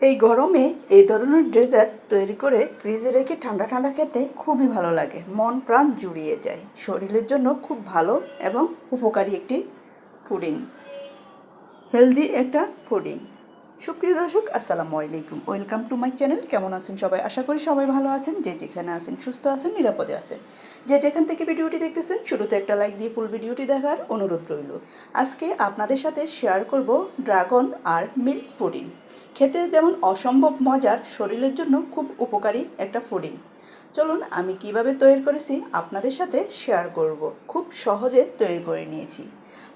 এই গরমে এই ধরনের ডেজার্ট তৈরি করে ফ্রিজে রেখে ঠান্ডা ঠান্ডা খেতে খুবই ভালো লাগে, মন প্রাণ জুড়িয়ে যায়। শরীরের জন্য খুব ভালো এবং উপকারী একটি পুডিং, হেলদি একটা পুডিং। সুপ্রিয় দর্শক, আসসালামু আলাইকুম, ওয়েলকাম টু মাই চ্যানেল। কেমন আছেন সবাই? আশা করি সবাই ভালো আছেন। যে যেখানে আছেন সুস্থ আছেন, নিরাপদে আছেন। যে যেখান থেকে ভিডিওটি দেখতেছেন, শুরুতে একটা লাইক দিয়ে ফুল ভিডিওটি দেখার অনুরোধ রইল। আজকে আপনাদের সাথে শেয়ার করব ড্রাগন আর মিল্ক পুডিং। খেতে যেমন অসম্ভব মজার, শরীরের জন্য খুব উপকারী একটা পুডিং। চলুন আমি কিভাবে তৈরি করেছি আপনাদের সাথে শেয়ার করব। খুব সহজে তৈরি করে নিয়েছি।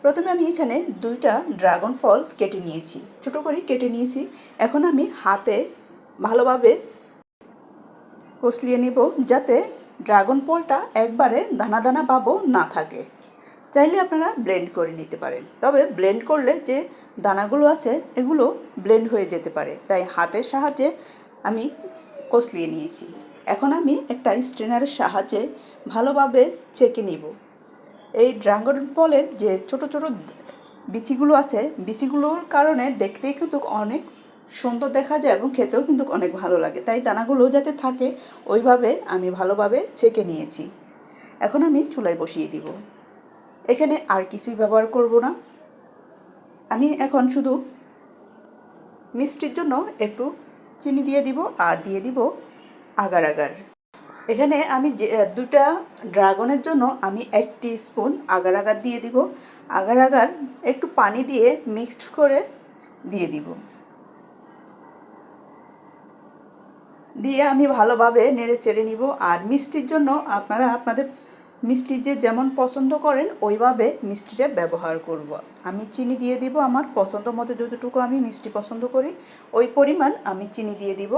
প্রথমে আমি এখানে 2টা ড্রাগন ফল কেটে নিয়েছি, ছোটো করে কেটে নিয়েছি। এখন আমি হাতে ভালোভাবে কষলিয়ে নিব, যাতে ড্রাগন ফলটা একবারে দানা দানা ভাবও না থাকে। চাইলে আপনারা ব্লেন্ড করে নিতে পারেন, তবে ব্লেন্ড করলে যে দানাগুলো আছে এগুলো ব্লেন্ড হয়ে যেতে পারে, তাই হাতের সাহায্যে আমি কষলিয়ে নিয়েছি। এখন আমি একটা স্ট্রেনারের সাহায্যে ভালোভাবে ছেঁকে নিব। এই ড্রাগন ফলের যে ছোট ছোট বিচিগুলো আছে, বিচিগুলোর কারণে দেখতেই কিন্তু অনেক সুন্দর দেখা যায় এবং খেতেও কিন্তু অনেক ভালো লাগে, তাই দানাগুলো যাতে থাকে ওইভাবে আমি ভালোভাবে ছেঁকে নিয়েছি। এখন আমি চুলায় বসিয়ে দিব। এখানে আর কিছুই ব্যবহার করব না। আমি এখন শুধু মিষ্টির জন্য একটু চিনি দিয়ে দিব, আর দিয়ে দিব আগার আগার। এখানে আমি 2টা ড্রাগনের জন্য আমি 1 টিস্পুন আগার আগার দিয়ে দিব। আগার আগার একটু পানি দিয়ে মিক্সড করে দিয়ে দিব, দিয়ে আমি ভালোভাবে নেড়ে চেড়ে নিব। আর মিষ্টির জন্য আপনারা আপনাদের মিষ্টি যে যেমন পছন্দ করেন ওইভাবে মিষ্টিটা ব্যবহার করব। আমি চিনি দিয়ে দিব, আমার পছন্দ মতো যতটুকু আমি মিষ্টি পছন্দ করি ওই পরিমাণ আমি চিনি দিয়ে দিব।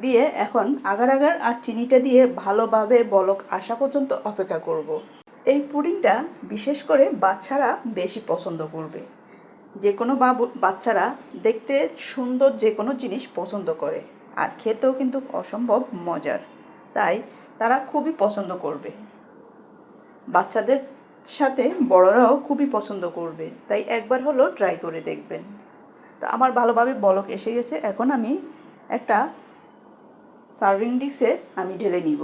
দিয়ে এখন আগার আগার আর চিনিটা দিয়ে ভালোভাবে বলক আসা পর্যন্ত অপেক্ষা করব। এই পুডিংটা বিশেষ করে বাচ্চারা বেশি পছন্দ করবে। যে কোনো বাচ্চারা দেখতে সুন্দর যে কোনো জিনিস পছন্দ করে, আর খেতেও কিন্তু অসম্ভব মজার, তাই তারা খুবই পছন্দ করবে। বাচ্চাদের সাথে বড়রাও খুবই পছন্দ করবে, তাই একবার হলো ট্রাই করে দেখবেন। তো আমার ভালোভাবে বলক এসে গেছে। এখন আমি একটা সার্ভিং ডিশে আমি ঢেলে নিব।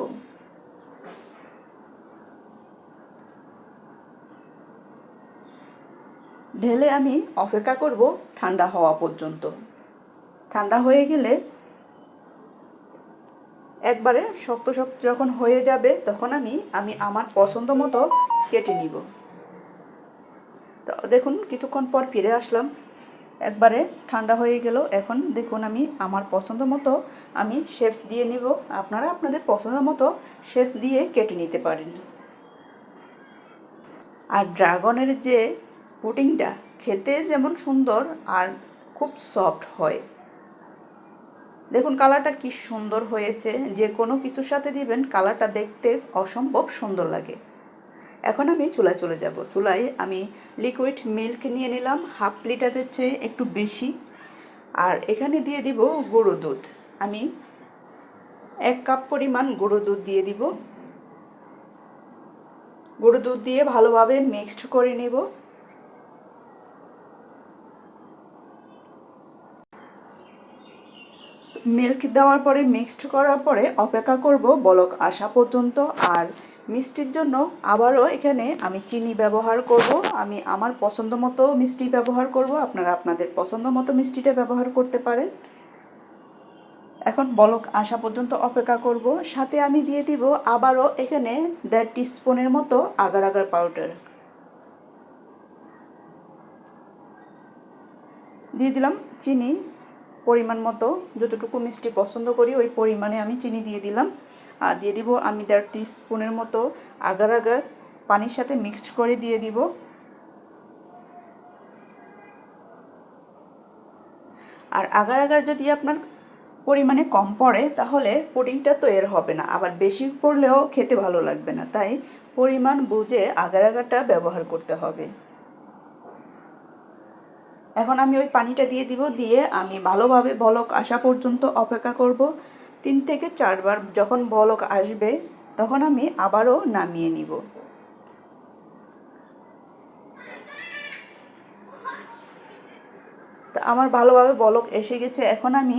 ঢেলে আমি অপেক্ষা করব ঠান্ডা হওয়া পর্যন্ত। ঠান্ডা হয়ে গেলে একবারে শক্ত শক্ত যখন হয়ে যাবে, তখন আমি আমার পছন্দ মতো কেটে নিব। তো দেখুন, কিছুক্ষণ পর ফিরে আসলাম, একবারে ঠান্ডা হয়ে গেল। এখন দেখুন আমি আমার পছন্দ মতো আমি শেপ দিয়ে নিব। আপনারা আপনাদের পছন্দ মতো শেপ দিয়ে কেটে নিতে পারেন। আর ড্রাগনের যে পুডিংটা খেতে যেমন সুন্দর আর খুব সফট হয়। দেখুন কালারটা কি সুন্দর হয়েছে, যে কোনো কিছুর সাথে দিবেন কালারটা দেখতে অসম্ভব সুন্দর লাগে। এখন আমি চুলায় চলে যাব। চুলায় আমি লিকুইড মিল্ক নিয়ে নিলাম, হাফ লিটারের চেয়ে একটু বেশি। আর এখানে দিয়ে দিব গুঁড়ো দুধ। আমি 1 কাপ পরিমাণ গুঁড়ো দুধ দিয়ে দিব। গুঁড়ো দুধ দিয়ে ভালোভাবে মিক্সড করে নেব। মিল্ক দেওয়ার পরে মিক্সড করার পরে অপেক্ষা করব বলক আসা পর্যন্ত। আর মিষ্টির জন্য আবারও এখানে আমি চিনি ব্যবহার করব। আমি আমার পছন্দ মতো মিষ্টি ব্যবহার করব, আপনারা আপনাদের পছন্দ মতো মিষ্টিটা ব্যবহার করতে পারেন। এখন বলক আসা পর্যন্ত অপেক্ষা করব। সাথে আমি দিয়ে দিব আবারও এখানে 1.5 টিস্পুনের মতো আগার আগার পাউডার দিয়ে দিলাম। চিনি পরিমাণ মতো, যতটুকু মিষ্টি পছন্দ করি ওই পরিমাণে আমি চিনি দিয়ে দিলাম। আর দিয়ে দিব আমি 1.5 টিস্পুনের মতো আগার আগার পানির সাথে মিক্সড করে দিয়ে দিব। আর আগার আগার যদি আপনার পরিমাণে কম পড়ে তাহলে পুডিংটা তৈরি হবে না, আবার বেশি পড়লেও খেতে ভালো লাগবে না, তাই পরিমাণ বুঝে আগার আগারটা ব্যবহার করতে হবে। এখন আমি ওই পানিটা দিয়ে দিব, দিয়ে আমি ভালোভাবে বলক আসা পর্যন্ত অপেক্ষা করব। 3 থেকে 4 বার যখন বলক আসবে তখন আমি আবারও নামিয়ে নিব। তা আমার ভালোভাবে বলক এসে গেছে। এখন আমি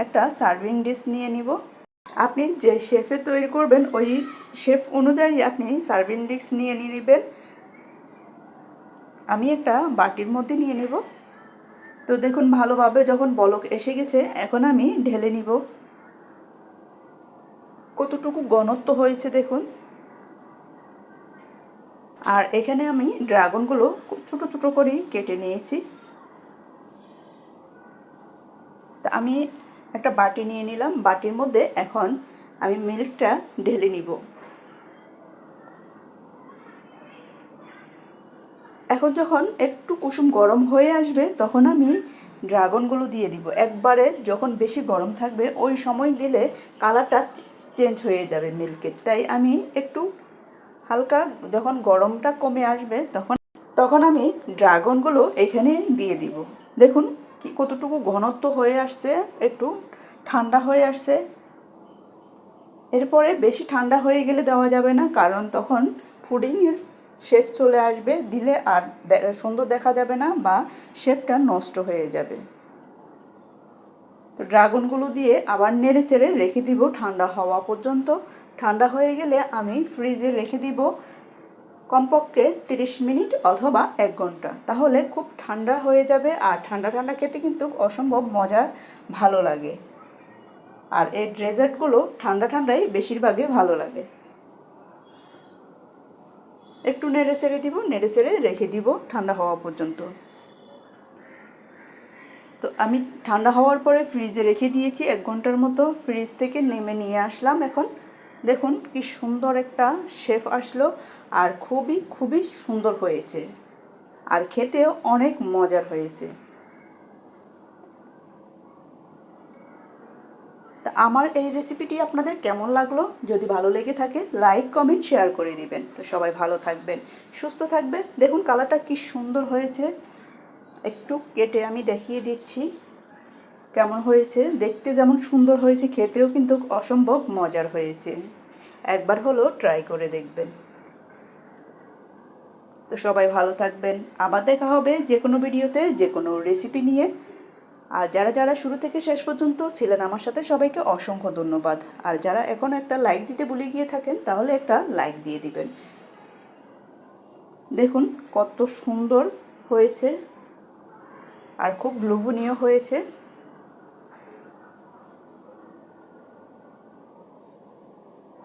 একটা সার্ভিং ডিশ নিয়ে নিব। আপনি যে শেফে তৈরি করবেন ওই শেফ অনুযায়ী আপনি সার্ভিং ডিশ নিয়ে নেবেন। আমি একটা বাটির মধ্যে নিয়ে নিব। তো দেখুন ভালোভাবে যখন বলক এসে গেছে, এখন আমি ঢেলে নিব। কতটুকু ঘনত্ব হয়েছে দেখুন। আর এখানে আমি ড্রাগনগুলো খুব ছোটো ছোটো করেই কেটে নিয়েছি। তা আমি একটা বাটি নিয়ে নিলাম। বাটির মধ্যে এখন আমি মিল্কটা ঢেলে নিব। এখন যখন একটু কুসুম গরম হয়ে আসবে তখন আমি ড্রাগনগুলো দিয়ে দিব। একবারে যখন বেশি গরম থাকবে ওই সময় দিলে কালারটা চেঞ্জ হয়ে যাবে মিল্কের। তাই আমি একটু হালকা যখন গরমটা কমে আসবে তখন আমি ড্রাগনগুলো এখানে দিয়ে দিব। দেখুন কি কতটুকু ঘনত্ব হয়ে আসছে, একটু ঠান্ডা হয়ে আসছে। এরপরে বেশি ঠান্ডা হয়ে গেলে দেওয়া যাবে না, কারণ তখন পুডিংয়ের শেপ চলে আসবে, দিলে আর সুন্দর দেখা যাবে না বা শেপটা নষ্ট হয়ে যাবে। তো ড্রাগনগুলো দিয়ে আবার নেড়ে চেড়ে রেখে দিব ঠান্ডা হওয়া পর্যন্ত। ঠান্ডা হয়ে গেলে আমি ফ্রিজে রেখে দিব কমপক্ষে 30 মিনিট অথবা 1 ঘন্টা। তাহলে খুব ঠান্ডা হয়ে যাবে, আর ঠান্ডা ঠান্ডা খেতে কিন্তু অসম্ভব মজার ভালো লাগে। আর এই ডেজার্টগুলো ঠান্ডা ঠান্ডাই বেশিরভাগই ভালো লাগে। একটু নেড়ে চেড়ে দিব, নেড়ে চেড়ে রেখে দিব ঠান্ডা হওয়া পর্যন্ত। তো আমি ঠান্ডা হওয়ার পরে ফ্রিজে রেখে দিয়েছি 1 ঘন্টার মতো। ফ্রিজ থেকে নেমে নিয়ে আসলাম। এখন দেখুন কি সুন্দর একটা শেপ আসলো, আর খুবই খুবই সুন্দর হয়েছে, আর খেতেও অনেক মজার হয়েছে। তা আমার এই রেসিপিটি আপনাদের কেমন লাগলো? যদি ভালো লেগে থাকে লাইক কমেন্ট শেয়ার করে দিবেন। তো সবাই ভালো থাকবেন, সুস্থ থাকবেন। দেখুন কালারটা কি সুন্দর হয়েছে। একটু কেটে আমি দেখিয়ে দিচ্ছি কেমন হয়েছে। দেখতে যেমন সুন্দর হয়েছে, খেতেও কিন্তু অসম্ভব মজার হয়েছে। একবার হলো ট্রাই করে দেখবেন। তো সবাই ভালো থাকবেন। আবার দেখা হবে যে কোনো ভিডিওতে যে কোনো রেসিপি নিয়ে। আর যারা যারা শুরু থেকে শেষ পর্যন্ত ছিলেন আমার সাথে, সবাইকে অসংখ্য ধন্যবাদ। আর যারা এখন একটা লাইক দিতে ভুলে গিয়ে থাকেন, তাহলে একটা লাইক দিয়ে দিবেন। দেখুন কত সুন্দর হয়েছে, আর খুব লোভনীয় হয়েছে।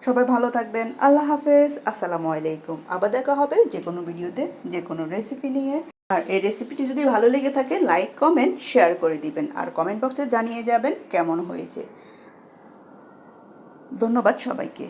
সবাই ভালো থাকবেন। আল্লাহ হাফেজ, আসসালামু আলাইকুম। আবার দেখা হবে যে কোনো ভিডিওতে যে কোনো রেসিপি নিয়ে। আর এই রেসিপিটি যদি ভালো লেগে থাকে লাইক কমেন্ট শেয়ার করে দিবেন, আর কমেন্ট বক্সে জানিয়ে যাবেন কেমন হয়েছে। ধন্যবাদ সবাইকে।